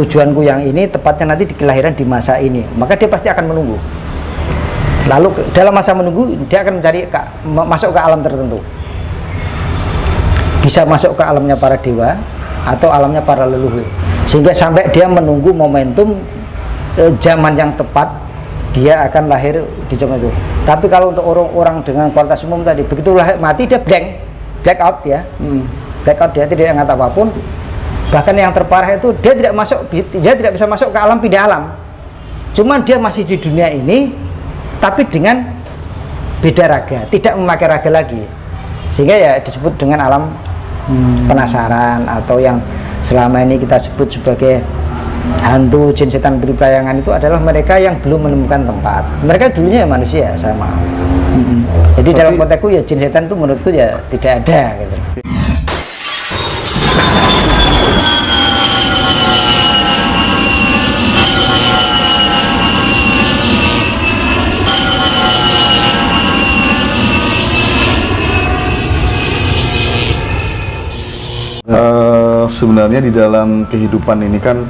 tujuanku yang ini tepatnya nanti di kelahiran di masa ini, maka dia pasti akan menunggu. Lalu dalam masa menunggu dia akan mencari masuk ke alam tertentu, bisa masuk ke alamnya para dewa atau alamnya para leluhur, sehingga sampai dia menunggu momentum zaman yang tepat dia akan lahir di zaman itu. Tapi kalau untuk orang-orang dengan kualitas umum tadi, begitu lahir mati dia black out ya, black out, dia tidak ingat apapun. Bahkan yang terparah itu dia tidak bisa masuk ke alam pindah alam, cuman dia masih di dunia ini tapi dengan beda raga, tidak memakai raga lagi, sehingga ya disebut dengan alam penasaran, atau yang selama ini kita sebut sebagai hantu, jin, setan, berpelayangan. Itu adalah mereka yang belum menemukan tempat. Mereka dulunya ya manusia sama. Jadi dalam konteksku ya jin, setan itu menurutku ya tidak ada gitu. Sebenarnya di dalam kehidupan ini kan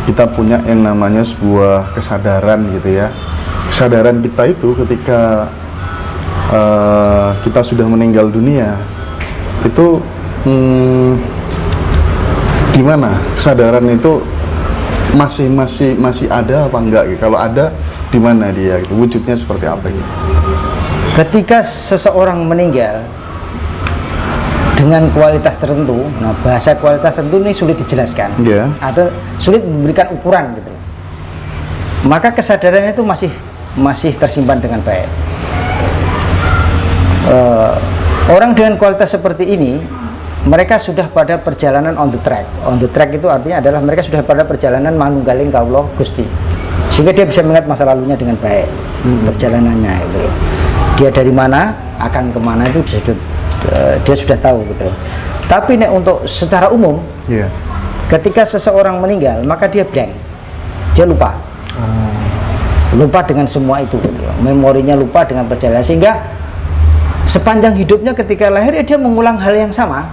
kita punya yang namanya sebuah kesadaran gitu ya. Kesadaran kita itu ketika kita sudah meninggal dunia itu gimana? Kesadaran itu masih ada apa enggak? Gitu? Kalau ada, di mana dia? Gitu? Wujudnya seperti apa gitu? Ketika seseorang meninggal dengan kualitas tertentu, nah bahasa kualitas tertentu ini sulit dijelaskan, atau sulit memberikan ukuran gitu, maka kesadarannya itu masih tersimpan dengan baik. Orang dengan kualitas seperti ini, mereka sudah pada perjalanan on the track. On the track itu artinya adalah mereka sudah pada perjalanan manunggaling kaulo Gusti, sehingga dia bisa mengingat masa lalunya dengan baik, perjalanannya itu. Dia dari mana, akan kemana itu dia sudah tahu gitu. Tapi untuk secara umum, ketika seseorang meninggal, maka dia blank, dia lupa, lupa dengan semua itu gitu. Memorinya lupa dengan perjalanan, sehingga sepanjang hidupnya ketika lahir dia mengulang hal yang sama.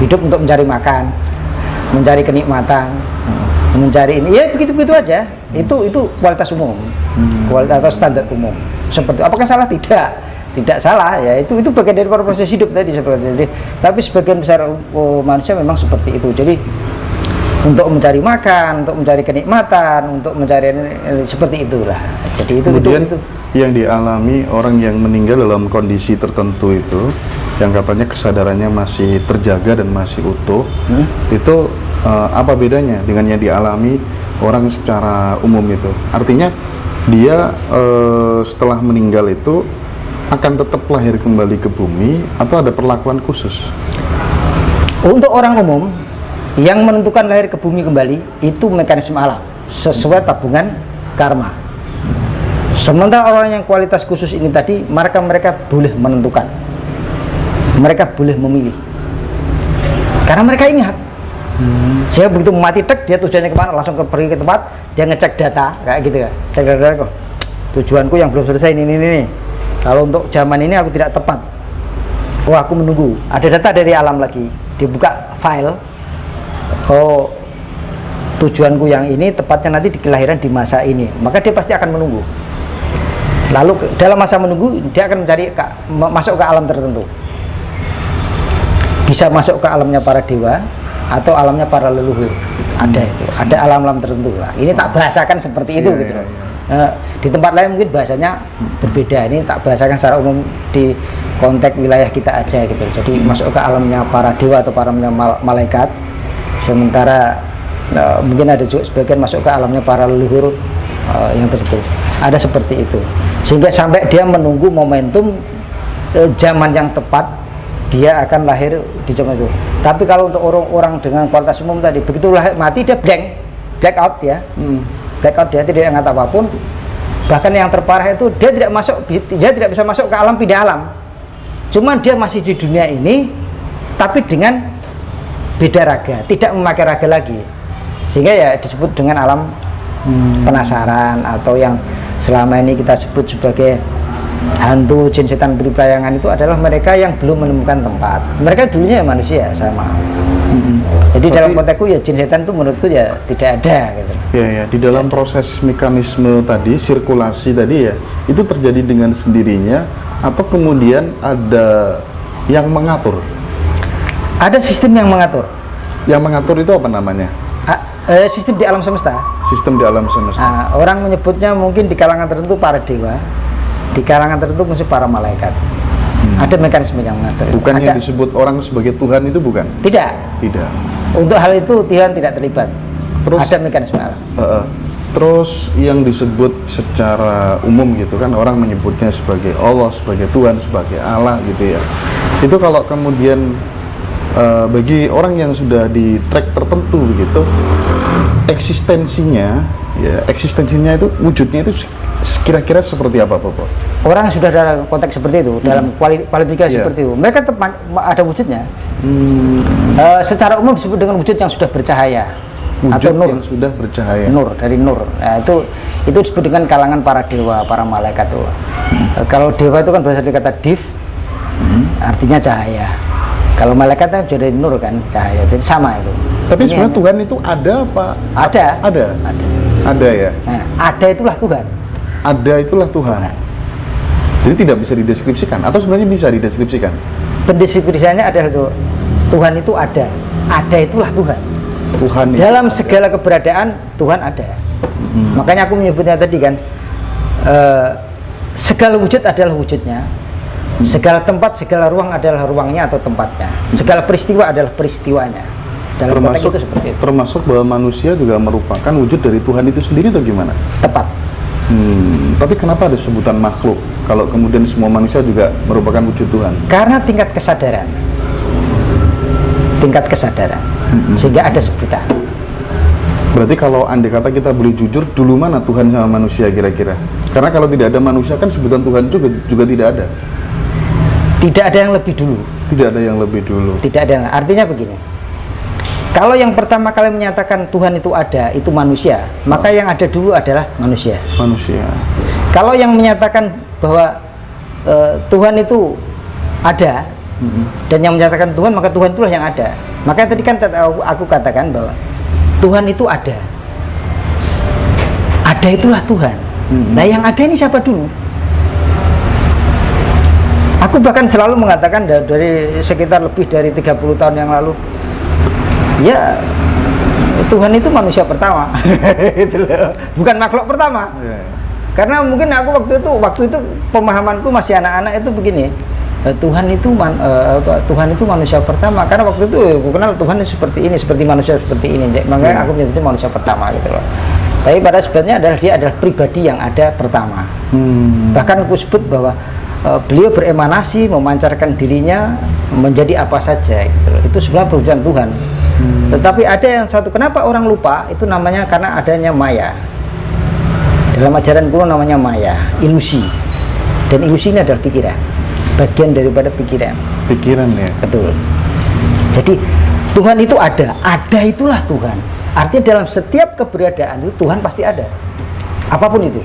Hidup untuk mencari makan, mencari kenikmatan, mencari ini, ya begitu-begitu aja. Itu kualitas umum, kualitas atau standar umum. Seperti apakah salah? Tidak salah ya, itu bagian dari proses hidup tadi seperti itu. Tapi sebagian besar manusia memang seperti itu. Jadi untuk mencari makan, untuk mencari kenikmatan, untuk mencari seperti itulah. Jadi kemudian itu yang dialami orang yang meninggal dalam kondisi tertentu itu, yang katanya kesadarannya masih terjaga dan masih utuh, itu apa bedanya dengan yang dialami orang secara umum itu? Artinya dia setelah meninggal itu akan tetap lahir kembali ke bumi atau ada perlakuan khusus? Untuk orang umum yang menentukan lahir ke bumi kembali itu mekanisme alam sesuai tabungan karma. Sementara orang yang kualitas khusus ini tadi, mereka boleh menentukan, mereka boleh memilih, karena mereka ingat. Saya begitu mati dia tujuannya kemana, langsung pergi ke tempat, dia ngecek data kayak gitu ya, cek data kok tujuanku yang belum selesai ini. Kalau untuk zaman ini aku tidak tepat, aku menunggu, ada data dari alam lagi, dibuka file, tujuanku yang ini tepatnya nanti di kelahiran di masa ini, maka dia pasti akan menunggu. Lalu dalam masa menunggu dia akan mencari masuk ke alam tertentu, bisa masuk ke alamnya para dewa atau alamnya para leluhur. Ada alam-alam tertentu lah. Ini tak bahasakan seperti itu gitu loh. Di tempat lain mungkin bahasanya berbeda, ini tak bahasakan secara umum di konteks wilayah kita aja gitu. Jadi masuk ke alamnya para dewa atau para malaikat, sementara mungkin ada juga sebagian masuk ke alamnya para leluhur yang tertentu. Ada seperti itu, sehingga sampai dia menunggu momentum zaman yang tepat dia akan lahir di zaman itu. Tapi kalau untuk orang-orang dengan kualitas umum tadi, begitu lahir mati dia black out ya, black out, dia tidak ingat apapun. Bahkan yang terparah itu dia tidak bisa masuk ke alam pindah alam, cuman dia masih di dunia ini tapi dengan beda raga, tidak memakai raga lagi, sehingga ya disebut dengan alam penasaran, atau yang selama ini kita sebut sebagai hantu, jin, setan, beri pelayangan itu adalah mereka yang belum menemukan tempat. Mereka dulunya ya manusia sama. Jadi Tapi, dalam konteksku ya jin setan itu menurutku ya tidak ada gitu. Ya, di dalam proses mekanisme tadi, sirkulasi tadi ya, itu terjadi dengan sendirinya atau kemudian ada yang mengatur? Ada sistem yang mengatur. Yang mengatur itu apa namanya? Sistem di alam semesta. Sistem di alam semesta. Orang menyebutnya mungkin di kalangan tertentu para dewa, di kalangan tertentu mungkin para malaikat. Ada mekanisme yang mengatur. Bukan ada. yang disebut orang sebagai Tuhan itu bukan? Tidak. Tidak. Untuk hal itu Tuhan tidak terlibat. Terus ada mekanisme alam. Terus yang disebut secara umum gitu kan, orang menyebutnya sebagai Allah, sebagai Tuhan, sebagai Allah gitu ya. Itu kalau kemudian bagi orang yang sudah di track tertentu gitu, eksistensinya itu wujudnya itu kira-kira seperti apa, Bapak? Orang sudah dalam konteks seperti itu, dalam kualifikasi seperti itu, mereka tetap ada wujudnya. Secara umum disebut dengan wujud yang sudah bercahaya. Wujud atau nur, yang sudah bercahaya. Nur, dari nur. Nah, itu disebut dengan kalangan para dewa, para malaikat itu. Kalau dewa itu kan berasal dari kata div, artinya cahaya. Kalau malaikat kan jadi nur kan, cahaya. Jadi sama itu. Tapi sebenarnya Tuhan itu ada apa? Ada. Ada ya. Nah, ada itulah Tuhan. Ada itulah Tuhan. Jadi tidak bisa dideskripsikan atau sebenarnya bisa dideskripsikan? Pendeskripsiannya adalah itu, Tuhan itu ada. Ada itulah Tuhan. Tuhan dalam itu segala keberadaan Tuhan ada. Makanya aku menyebutnya tadi kan, segala wujud adalah wujudnya, segala tempat, segala ruang adalah ruangnya atau tempatnya, segala peristiwa adalah peristiwanya. Dalam konteks itu seperti itu. Termasuk bahwa manusia juga merupakan wujud dari Tuhan itu sendiri atau gimana? Tepat. Tapi kenapa ada sebutan makhluk kalau kemudian semua manusia juga merupakan wujud Tuhan? Karena tingkat kesadaran, sehingga ada sebutan. Berarti kalau andai kata kita boleh jujur, dulu mana Tuhan sama manusia kira-kira? Karena kalau tidak ada manusia kan sebutan Tuhan juga tidak ada. Tidak ada yang lebih dulu. Tidak ada yang lebih dulu. Tidak ada. Artinya begini. Kalau yang pertama kali menyatakan Tuhan itu ada, itu manusia, maka yang ada dulu adalah manusia. Manusia. Kalau yang menyatakan bahwa Tuhan itu ada, dan yang menyatakan Tuhan, maka Tuhan itulah yang ada. Makanya tadi kan aku katakan bahwa Tuhan itu ada. Ada itulah Tuhan. Nah, yang ada ini siapa dulu? Aku bahkan selalu mengatakan dari sekitar lebih dari 30 tahun yang lalu, ya Tuhan itu manusia pertama. Gitu loh. Bukan makhluk pertama. Karena mungkin aku waktu itu pemahamanku masih anak-anak itu begini. Tuhan itu manusia pertama, karena waktu itu aku kenal Tuhan seperti ini, seperti manusia seperti ini, makanya aku menyebutnya manusia pertama gitu loh. Tapi pada sebenarnya dia adalah pribadi yang ada pertama. Bahkan aku sebut bahwa beliau beremanasi, memancarkan dirinya menjadi apa saja gitu loh. Itu sebenarnya perwujudan Tuhan. Tetapi ada yang satu, kenapa orang lupa? Itu namanya karena adanya maya. Dalam ajaran kuno namanya maya, ilusi. Dan ilusi ini adalah pikiran, bagian daripada pikiran. Pikiran ya. Betul. Jadi Tuhan itu ada itulah Tuhan. Artinya dalam setiap keberadaan itu Tuhan pasti ada. Apapun itu.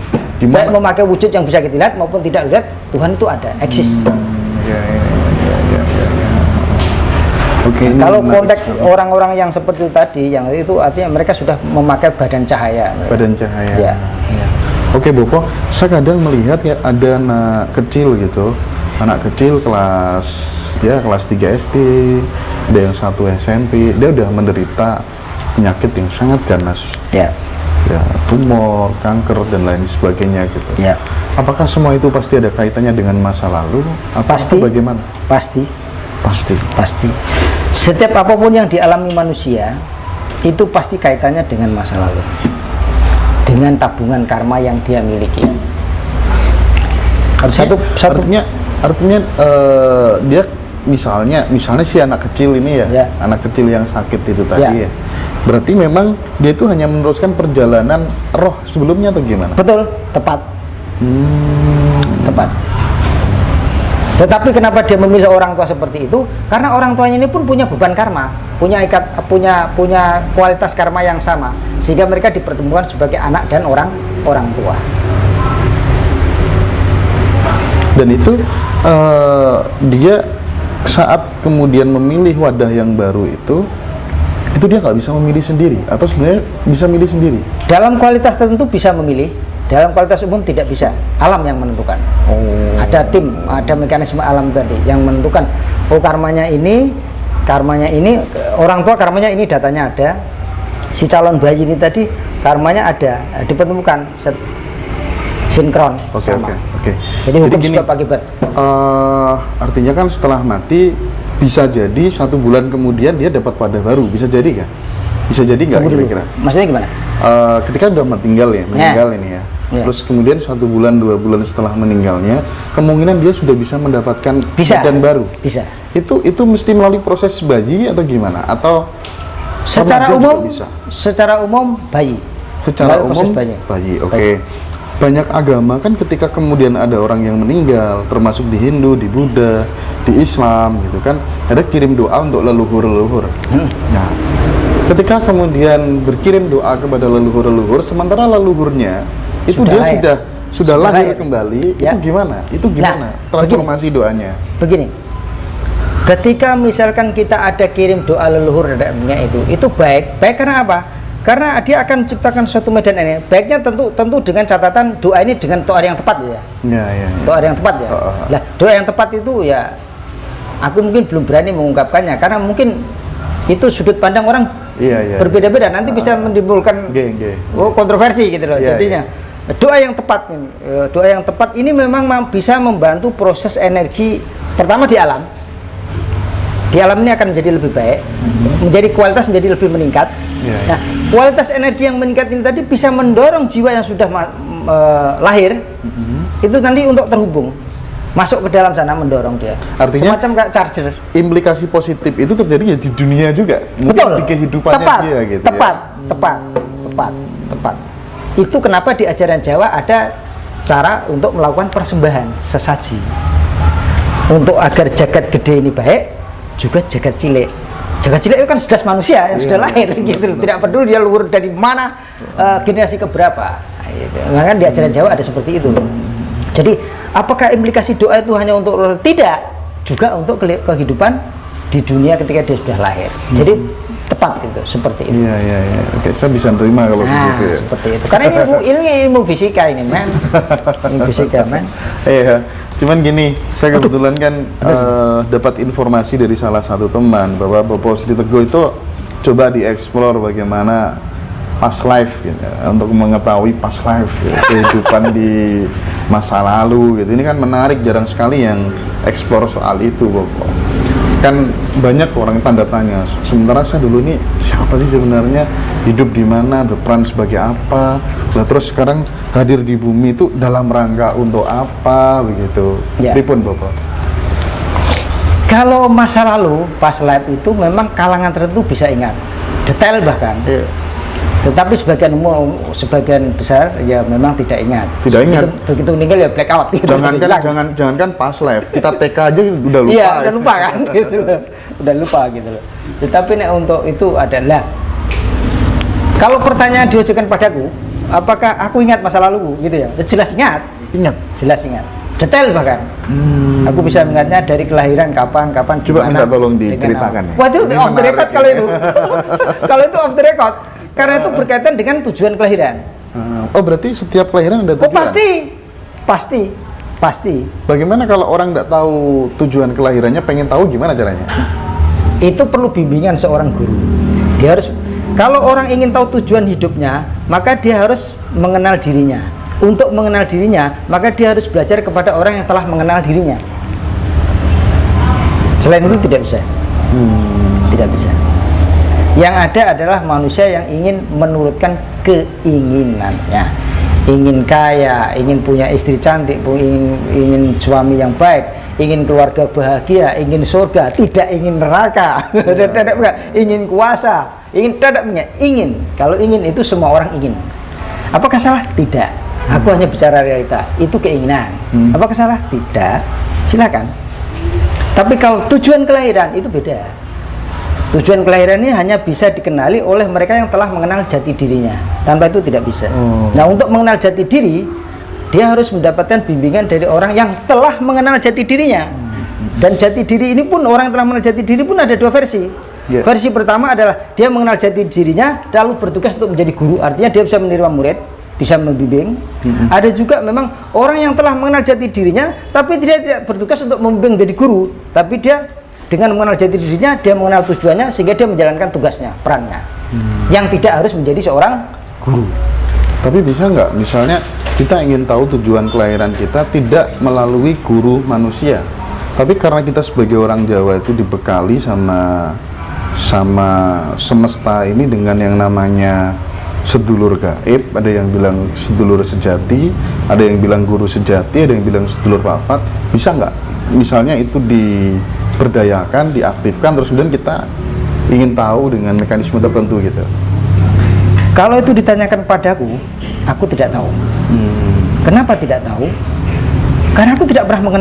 Baik memakai wujud yang bisa kita lihat maupun tidak lihat, Tuhan itu ada, eksis. Ya. Oke, kalau konteks orang-orang yang seperti itu tadi, yang itu artinya mereka sudah memakai badan cahaya. Badan cahaya. Ya. Oke, Bopo, saya kadang melihat ya ada anak kecil gitu, anak kecil kelas 3 SD, ada yang 1 SMP, dia udah menderita penyakit yang sangat ganas. Ya, tumor, kanker dan lain sebagainya gitu. Ya. Apakah semua itu pasti ada kaitannya dengan masa lalu? Pasti. Bagaimana? Pasti. Pasti. Setiap apapun yang dialami manusia itu pasti kaitannya dengan masa lalu, dengan tabungan karma yang dia miliki. Artinya dia misalnya si anak kecil ini anak kecil yang sakit itu tadi ya. Berarti memang dia itu hanya meneruskan perjalanan roh sebelumnya atau gimana? Betul, tepat. Tepat. Tetapi kenapa dia memilih orang tua seperti itu? Karena orang tuanya ini pun punya beban karma, punya kualitas karma yang sama, sehingga mereka dipertemukan sebagai anak dan orang tua. Dan itu dia saat kemudian memilih wadah yang baru itu dia nggak bisa memilih sendiri atau sebenarnya bisa milih sendiri? Dalam kualitas tertentu bisa memilih, dalam kualitas umum tidak bisa. Alam yang menentukan. Ada tim, ada mekanisme alam tadi yang menentukan. Oh, karmanya ini, orang tua karmanya ini, datanya ada. Si calon bayi ini tadi karmanya ada, dipertemukan sinkron sama. Oke. Jadi hukum sebab akibat. Artinya kan setelah mati bisa jadi 1 bulan kemudian dia dapat wadah baru, bisa jadi kan? Bisa jadi nggak kira-kira? Maksudnya gimana? Ketika udah meninggal ini ya. Terus kemudian 1 bulan 2 bulan setelah meninggalnya, kemungkinan dia sudah bisa mendapatkan badan baru. Bisa. Itu mesti melalui proses bayi atau gimana? Atau secara umum bisa? Secara umum bayi. Secara umum bayi. Oke. Banyak agama kan ketika kemudian ada orang yang meninggal, termasuk di Hindu, di Buddha, di Islam gitu kan, ada kirim doa untuk leluhur-leluhur. Nah, ketika kemudian berkirim doa kepada leluhur-leluhur, sementara leluhurnya itu sudah lahir kembali, ya. Itu gimana transformasi doanya? Begini, ketika misalkan kita ada kirim doa leluhur dadanya itu baik karena apa? Karena dia akan menciptakan suatu medan ini. Baiknya tentu dengan catatan doa ini dengan doa yang tepat ya. Doa yang tepat ya. Nah, doa yang tepat itu ya, aku mungkin belum berani mengungkapkannya karena mungkin itu sudut pandang orang berbeda-beda. Nanti bisa menimbulkan kontroversi gitu loh. Jadinya doa yang tepat ini memang bisa membantu proses energi pertama di alam. Di alam ini akan menjadi lebih baik, menjadi kualitas menjadi lebih meningkat. Nah, kualitas energi yang meningkat ini tadi bisa mendorong jiwa yang sudah lahir itu nanti untuk terhubung, masuk ke dalam sana, mendorong dia. Artinya semacam kayak charger. Implikasi positif itu terjadi ya di dunia juga, betul, di kehidupannya dia gitu. Tepat. Itu kenapa di ajaran Jawa ada cara untuk melakukan persembahan sesaji untuk agar jagat gede ini baik, juga jagat cilik itu kan sedas manusia yang sudah lahir gitu, tidak peduli dia luhur dari mana, generasi keberapa gitu. Maka di ajaran Jawa ada seperti itu. Jadi apakah implikasi doa itu hanya untuk tidak, juga untuk kehidupan di dunia ketika dia sudah lahir. Jadi tepat itu, seperti itu. Oke, saya bisa terima kalau begitu ya. Seperti itu. Karena ini ilmu fisika ini, men. Ilmu fisika, men. Iya. Cuman gini, saya kebetulan kan dapat informasi dari salah satu teman bahwa Bopo Sri Teguh itu coba dieksplor bagaimana past life gitu, untuk mengetahui past life gitu, kehidupan di masa lalu gitu. Ini kan menarik, jarang sekali yang eksplor soal itu, Bopo. Kan banyak orang tanda tanya, sementara saya dulu ini siapa sih sebenarnya, hidup di mana, berperan sebagai apa, nah, terus sekarang hadir di bumi itu dalam rangka untuk apa begitu. Pripun Bapak? Kalau masa lalu past life itu memang kalangan tertentu bisa ingat detail bahkan, tetapi sebagian besar ya memang tidak ingat. Begitu meninggal ya blackout gitu. Jangankan past life, kita TK aja udah lupa. Iya, udah lupa kan gitu loh. Udah lupa gitu loh. Tetapi untuk itu adalah, kalau pertanyaan ditujukan padaku, apakah aku ingat masa laluku gitu ya? Jelas ingat. Jelas ingat. Detail bahkan. Aku bisa mengingatnya dari kelahiran kapan. Coba minta tolong diceritakan. Wah, itu off the record kalau itu. Kalau itu off the record. Karena itu berkaitan dengan tujuan kelahiran. Oh, berarti setiap kelahiran ada tujuan? Oh, pasti. Bagaimana kalau orang nggak tahu tujuan kelahirannya, pengen tahu gimana caranya? Itu perlu bimbingan seorang guru. Dia harus, kalau orang ingin tahu tujuan hidupnya, maka dia harus mengenal dirinya. Untuk mengenal dirinya, maka dia harus belajar kepada orang yang telah mengenal dirinya. Selain itu tidak bisa. Tidak bisa. Yang ada adalah manusia yang ingin menurutkan keinginannya, ingin kaya, ingin punya istri cantik, ingin suami yang baik, ingin keluarga bahagia, ingin surga, tidak ingin neraka, ingin kuasa, ingin. Kalau ingin itu semua orang ingin. Apakah salah? Tidak. Aku hanya bicara realita. Itu keinginan. Apakah salah? Tidak. Silakan. Tapi kalau tujuan kelahiran itu beda. Tujuan kelahiran ini hanya bisa dikenali oleh mereka yang telah mengenal jati dirinya. Tanpa itu tidak bisa. Nah, untuk mengenal jati diri, dia harus mendapatkan bimbingan dari orang yang telah mengenal jati dirinya. Dan jati diri ini pun, orang yang telah mengenal jati diri pun ada dua versi. Versi pertama adalah dia mengenal jati dirinya lalu bertugas untuk menjadi guru, artinya dia bisa menerima murid, bisa membimbing. Ada juga memang orang yang telah mengenal jati dirinya tapi dia tidak bertugas untuk membimbing menjadi guru, tapi dia dengan mengenal jati dirinya, dia mengenal tujuannya sehingga dia menjalankan tugasnya, perannya, yang tidak harus menjadi seorang guru. Tapi bisa nggak, misalnya kita ingin tahu tujuan kelahiran kita tidak melalui guru manusia, tapi karena kita sebagai orang Jawa itu dibekali sama semesta ini dengan yang namanya sedulur gaib, ada yang bilang sedulur sejati, ada yang bilang guru sejati, ada yang bilang sedulur papat. Bisa nggak misalnya itu diberdayakan, diaktifkan, terus kemudian kita ingin tahu dengan mekanisme tertentu gitu? Kalau itu ditanyakan padaku, aku tidak tahu. Kenapa tidak tahu? Karena aku tidak pernah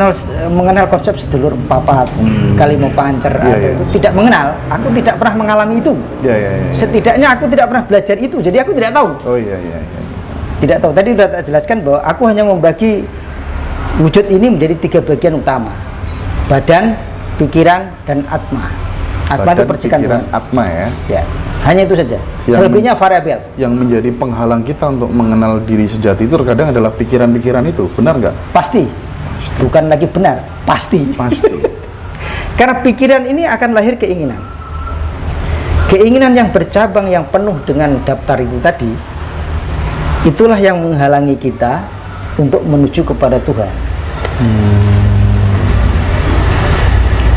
mengenal konsep sedulur papat, kalimo pancer, itu tidak mengenal. Aku tidak pernah mengalami itu. Setidaknya aku tidak pernah belajar itu, jadi aku tidak tahu. Tidak tahu. Tadi sudah tak jelaskan bahwa aku hanya membagi wujud ini menjadi 3 bagian utama: badan, pikiran, dan atma. Atma itu percikan Tuhan. Atma ya. Hanya itu saja. Selebihnya variabel. Yang menjadi penghalang kita untuk mengenal diri sejati itu terkadang adalah pikiran-pikiran itu. Benar nggak? Pasti. Bukan lagi benar, pasti. Karena pikiran ini akan lahir keinginan. Keinginan yang bercabang, yang penuh dengan daftar itu tadi, itulah yang menghalangi kita untuk menuju kepada Tuhan.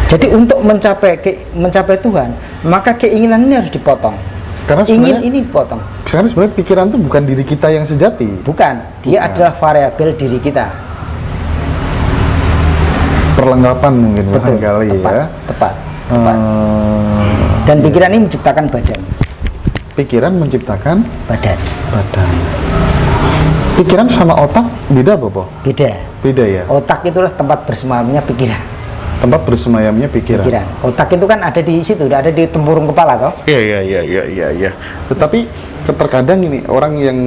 Jadi untuk mencapai Tuhan, maka keinginan ini harus dipotong. Karena ini dipotong. Karena sebenarnya pikiran itu bukan diri kita yang sejati. Bukan, dia adalah variabel diri kita. Perlengkapan mungkin. Betul, kali tepat. Dan pikiran ini menciptakan badan. Pikiran menciptakan badan. Pikiran sama otak beda apa, Po? Beda ya. Otak itulah tempat bersemayamnya pikiran. Tempat bersemayamnya pikiran. Otak itu kan ada di situ, ada di tempurung kepala, toh? Iya. Tetapi terkadang ini orang yang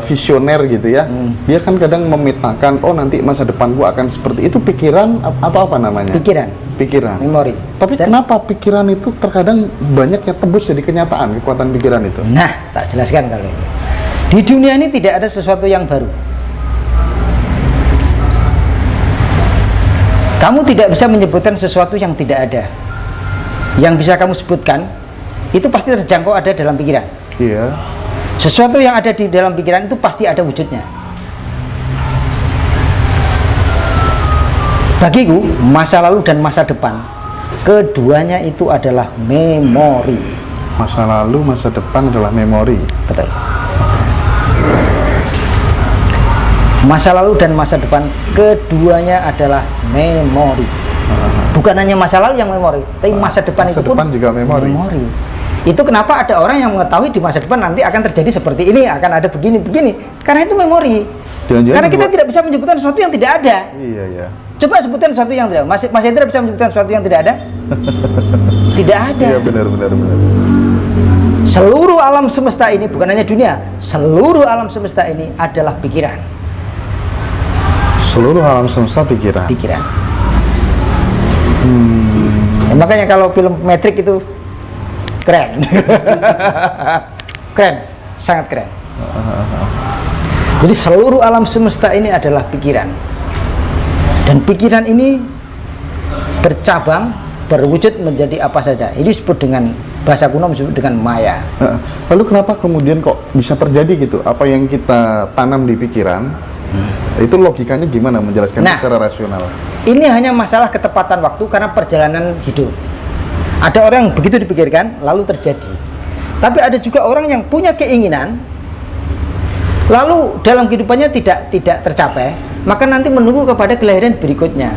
visioner gitu ya, dia kan kadang memetakan, oh nanti masa depanku akan seperti itu. Pikiran atau apa namanya? Pikiran. Memori. Tapi kenapa pikiran itu terkadang banyaknya tembus jadi kenyataan, kekuatan pikiran itu? Nah, tak jelaskan kalau ini. Di dunia ini tidak ada sesuatu yang baru. Kamu tidak bisa menyebutkan sesuatu yang tidak ada. Yang bisa kamu sebutkan itu pasti terjangkau ada dalam pikiran. Iya. Sesuatu yang ada di dalam pikiran itu pasti ada wujudnya. Bagiku, masa lalu dan masa depan, keduanya itu adalah memori. Masa lalu, masa depan adalah memori. Betul. Masa lalu dan masa depan, keduanya adalah memori. Bukan hanya masa lalu yang memori, tapi masa depan itu pun juga memori. Itu kenapa ada orang yang mengetahui di masa depan nanti akan terjadi seperti ini, akan ada begini. Karena itu memori. Karena kita tidak bisa menyebutkan sesuatu yang tidak ada. Iya. Coba sebutkan sesuatu yang tidak ada. Mas Hendra bisa menyebutkan sesuatu yang tidak ada? Tidak ada. Iya, benar. Seluruh alam semesta ini, bukan hanya dunia, seluruh alam semesta ini adalah pikiran. Seluruh alam semesta pikiran. Ya, makanya kalau film Matrix itu keren. Sangat keren. Jadi seluruh alam semesta ini adalah pikiran. Dan pikiran ini bercabang, berwujud menjadi apa saja. Ini disebut dengan bahasa kuno disebut dengan maya. Lalu kenapa kemudian kok bisa terjadi gitu? Apa yang kita tanam di pikiran? Itu logikanya gimana menjelaskan secara rasional? Ini hanya masalah ketepatan waktu karena perjalanan hidup. Ada orang yang begitu dipikirkan lalu terjadi. Tapi ada juga orang yang punya keinginan lalu dalam kehidupannya tidak tercapai, maka nanti menunggu kepada kelahiran berikutnya.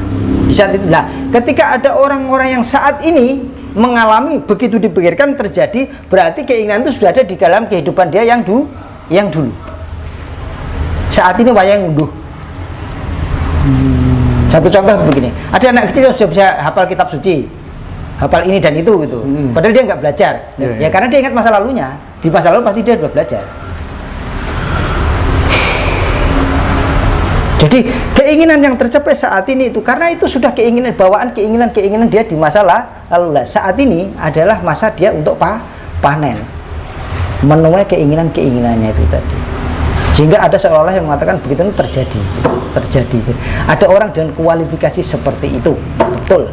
Nah, ketika ada orang-orang yang saat ini mengalami begitu dipikirkan terjadi, berarti keinginan itu sudah ada di dalam kehidupan dia yang dulu. Saat ini wayang unduh. Satu contoh begini, ada anak kecil yang sudah bisa hafal kitab suci, hafal ini dan itu gitu. Padahal dia nggak belajar. Ya karena dia ingat masa lalunya. Di masa lalu pasti dia sudah belajar. Jadi keinginan yang tercapai saat ini itu karena itu sudah keinginan bawaan keinginan dia di masa lalu lah. Saat ini adalah masa dia untuk panen, menuai keinginannya itu tadi. Sehingga ada seolah-olah yang mengatakan begitu terjadi. Ada orang dengan kualifikasi seperti itu, betul.